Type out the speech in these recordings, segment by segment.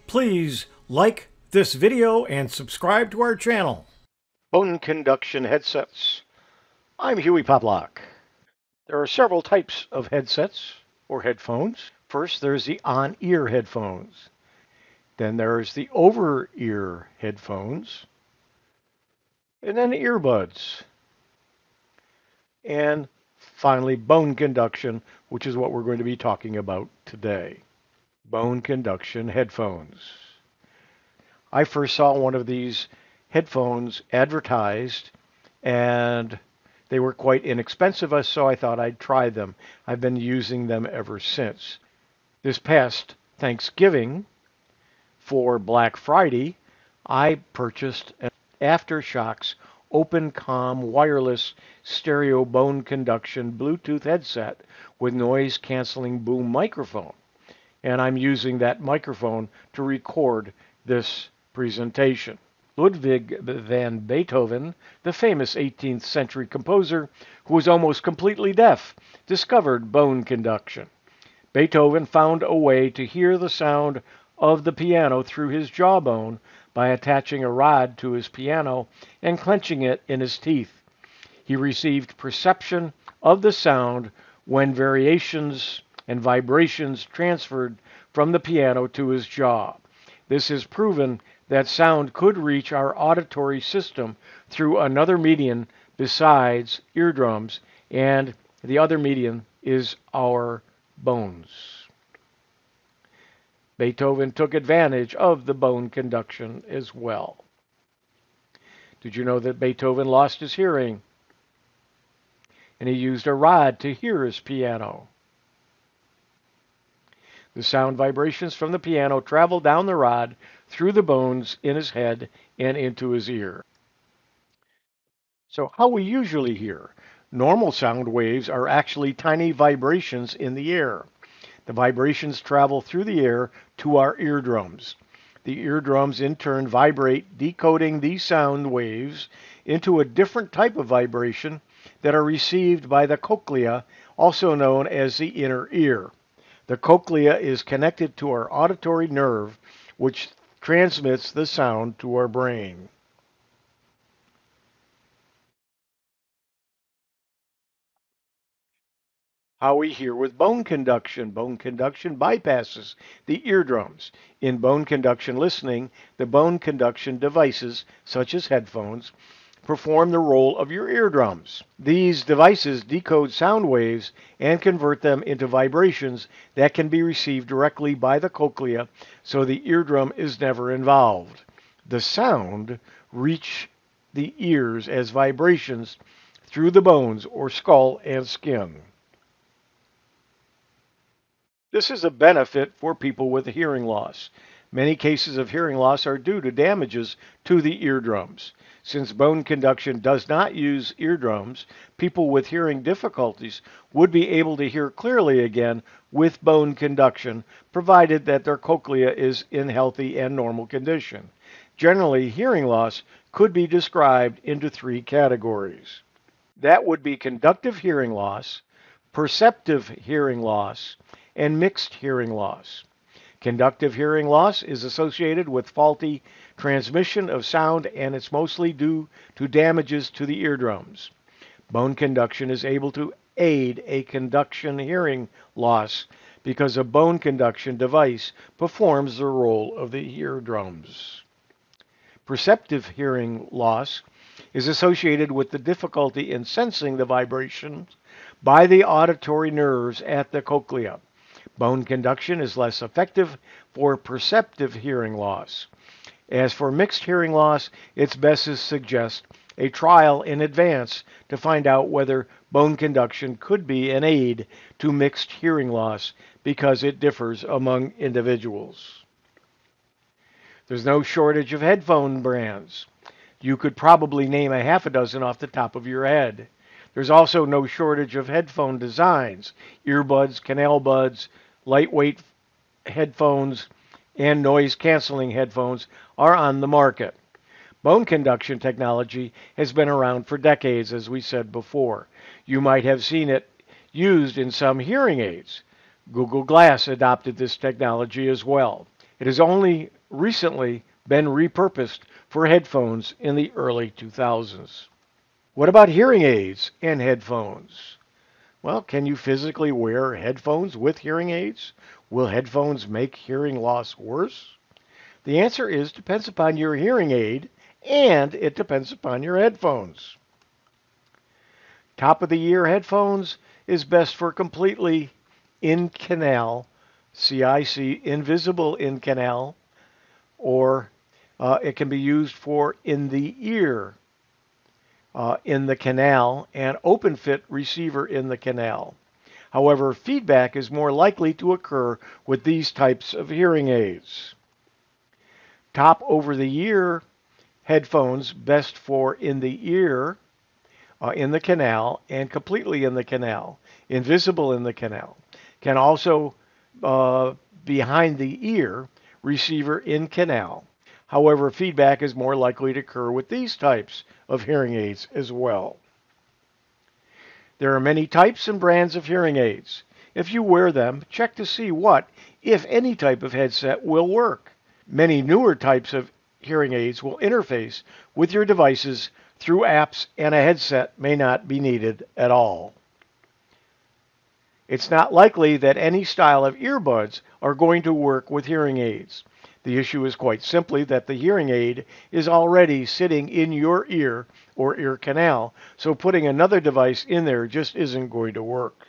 Please like this video and subscribe to our channel. Bone conduction headsets. I'm Hewie Poplock. There are several types of headsets or headphones. First, there's the on-ear headphones. Then there's the over-ear headphones. And then earbuds. And finally, bone conduction, which is what we're going to be talking about today. Bone conduction headphones. I first saw one of these headphones advertised, and they were quite inexpensive, so I thought I'd try them. I've been using them ever since. This past Thanksgiving, for Black Friday, I purchased an Aftershok's OpenComm wireless stereo bone conduction Bluetooth headset with noise canceling boom microphone. And I'm using that microphone to record this presentation. Ludwig van Beethoven, the famous 18th century composer who was almost completely deaf, discovered bone conduction. Beethoven found a way to hear the sound of the piano through his jawbone by attaching a rod to his piano and clenching it in his teeth. He received perception of the sound when variations and vibrations transferred from the piano to his jaw. This has proven that sound could reach our auditory system through another medium besides eardrums, and the other medium is our bones. Beethoven took advantage of the bone conduction as well. Did you know that Beethoven lost his hearing? And he used a rod to hear his piano. The sound vibrations from the piano travel down the rod through the bones in his head and into his ear. So how we usually hear. Normal sound waves are actually tiny vibrations in the air. The vibrations travel through the air to our eardrums. The eardrums in turn vibrate, decoding these sound waves into a different type of vibration that are received by the cochlea, also known as the inner ear. The cochlea is connected to our auditory nerve, which transmits the sound to our brain. How we hear with bone conduction. Bone conduction bypasses the eardrums. In bone conduction listening, the bone conduction devices, such as headphones, perform the role of your eardrums. These devices decode sound waves and convert them into vibrations that can be received directly by the cochlea, so the eardrum is never involved. The sound reach the ears as vibrations through the bones or skull and skin. This is a benefit for people with hearing loss. Many cases of hearing loss are due to damages to the eardrums. Since bone conduction does not use eardrums, people with hearing difficulties would be able to hear clearly again with bone conduction, provided that their cochlea is in healthy and normal condition. Generally, hearing loss could be described into three categories. That would be conductive hearing loss, perceptive hearing loss, and mixed hearing loss. Conductive hearing loss is associated with faulty transmission of sound, and it's mostly due to damages to the eardrums. Bone conduction is able to aid a conduction hearing loss because a bone conduction device performs the role of the eardrums. Perceptive hearing loss is associated with the difficulty in sensing the vibrations by the auditory nerves at the cochlea. Bone conduction is less effective for perceptive hearing loss. As for mixed hearing loss, it's best to suggest a trial in advance to find out whether bone conduction could be an aid to mixed hearing loss because it differs among individuals. There's no shortage of headphone brands. You could probably name a half a dozen off the top of your head. There's also no shortage of headphone designs. Earbuds, canal buds, lightweight headphones, and noise-canceling headphones are on the market. Bone conduction technology has been around for decades, as we said before. You might have seen it used in some hearing aids. Google Glass adopted this technology as well. It has only recently been repurposed for headphones in the early 2000s. What about hearing aids and headphones? Well, can you physically wear headphones with hearing aids? Will headphones make hearing loss worse? The answer is depends upon your hearing aid and it depends upon your headphones. Top of the ear headphones is best for completely in canal, CIC, invisible in canal, or it can be used for in the ear, in the canal, and open fit receiver in the canal. However, feedback is more likely to occur with these types of hearing aids. Top over the ear headphones best for in the ear, in the canal, and completely in the canal, invisible in the canal. Can also behind the ear receiver in canal. However, feedback is more likely to occur with these types of hearing aids as well. There are many types and brands of hearing aids. If you wear them, check to see what, if any type of headset will work. Many newer types of hearing aids will interface with your devices through apps, and a headset may not be needed at all. It's not likely that any style of earbuds are going to work with hearing aids. The issue is quite simply that the hearing aid is already sitting in your ear or ear canal, so putting another device in there just isn't going to work.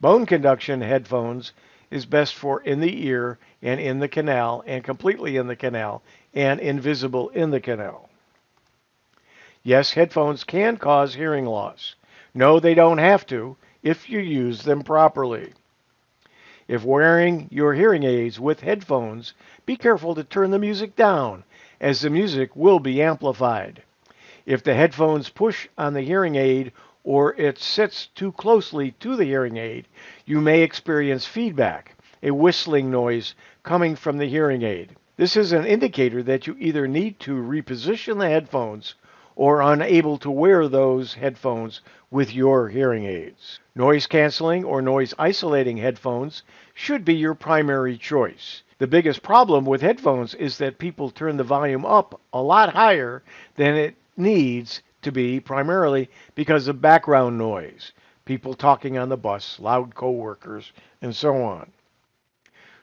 Bone conduction headphones is best for in the ear and in the canal and completely in the canal and invisible in the canal. Yes, headphones can cause hearing loss. No, they don't have to if you use them properly. If wearing your hearing aids with headphones, be careful to turn the music down, as the music will be amplified. If the headphones push on the hearing aid or it sits too closely to the hearing aid, you may experience feedback, a whistling noise coming from the hearing aid. This is an indicator that you either need to reposition the headphones or are unable to wear those headphones with your hearing aids. Noise canceling or noise isolating headphones should be your primary choice. The biggest problem with headphones is that people turn the volume up a lot higher than it needs to be, primarily because of background noise, people talking on the bus, loud coworkers, and so on.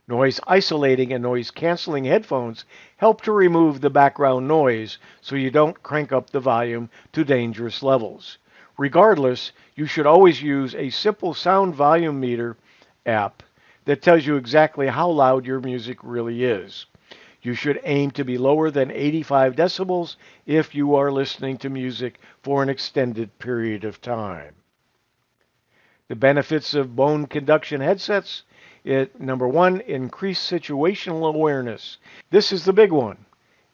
Noise isolating and noise canceling headphones help to remove the background noise so you don't crank up the volume to dangerous levels. Regardless, you should always use a simple sound volume meter app that tells you exactly how loud your music really is. You should aim to be lower than 85 decibels if you are listening to music for an extended period of time. The benefits of bone conduction headsets: number one, increased situational awareness. This is the big one.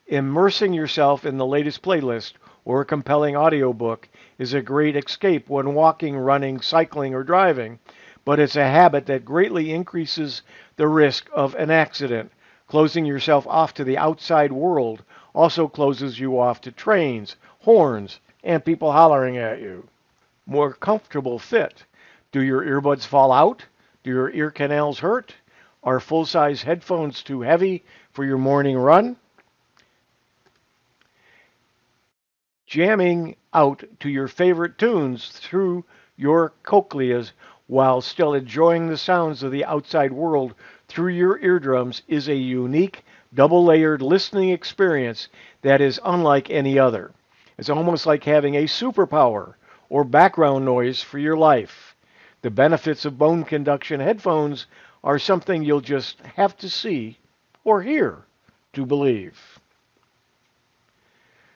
Immersing yourself in the latest playlist or a compelling audiobook is a great escape when walking, running, cycling, or driving, but it's a habit that greatly increases the risk of an accident. Closing yourself off to the outside world also closes you off to trains, horns, and people hollering at you. More comfortable fit. Do your earbuds fall out? Do your ear canals hurt? Are full-size headphones too heavy for your morning run? Jamming out to your favorite tunes through your cochleas while still enjoying the sounds of the outside world through your eardrums is a unique, double-layered listening experience that is unlike any other. It's almost like having a superpower or background noise for your life. The benefits of bone conduction headphones are something you'll just have to see or hear to believe.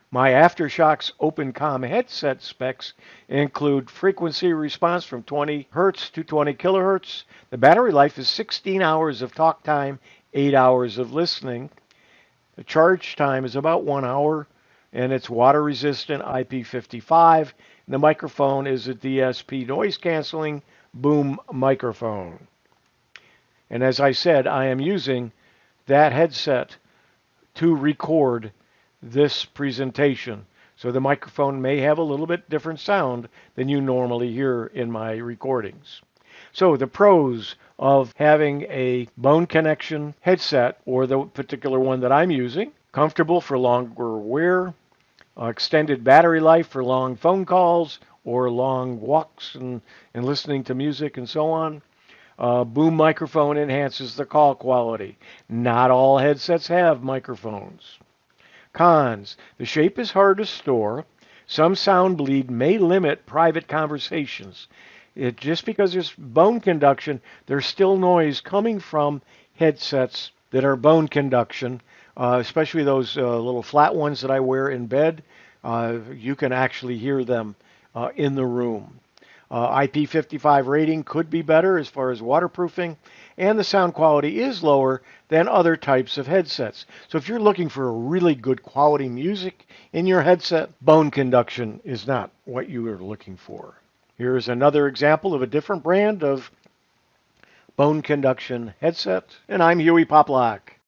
My AfterShokz OpenComm headset specs include frequency response from 20 Hz to 20 kHz. The battery life is 16 hours of talk time, 8 hours of listening. The charge time is about 1 hour, and it's water resistant, IP55. And the microphone is a DSP noise canceling boom microphone. And as I said, I am using that headset to record this presentation. So the microphone may have a little bit different sound than you normally hear in my recordings. So the pros of having a bone connection headset, or the particular one that I'm using: comfortable for longer wear, extended battery life for long phone calls or long walks and listening to music and so on. Boom microphone enhances the call quality. Not all headsets have microphones. Cons: the shape is hard to store. Some sound bleed may limit private conversations. Just because there's bone conduction, there's still noise coming from headsets that are bone conduction, especially those little flat ones that I wear in bed. You can actually hear them in the room. IP55 rating could be better as far as waterproofing, and the sound quality is lower than other types of headsets. So if you're looking for a really good quality music in your headset, bone conduction is not what you are looking for. Here's another example of a different brand of bone conduction headset, and I'm Hewie Poplock.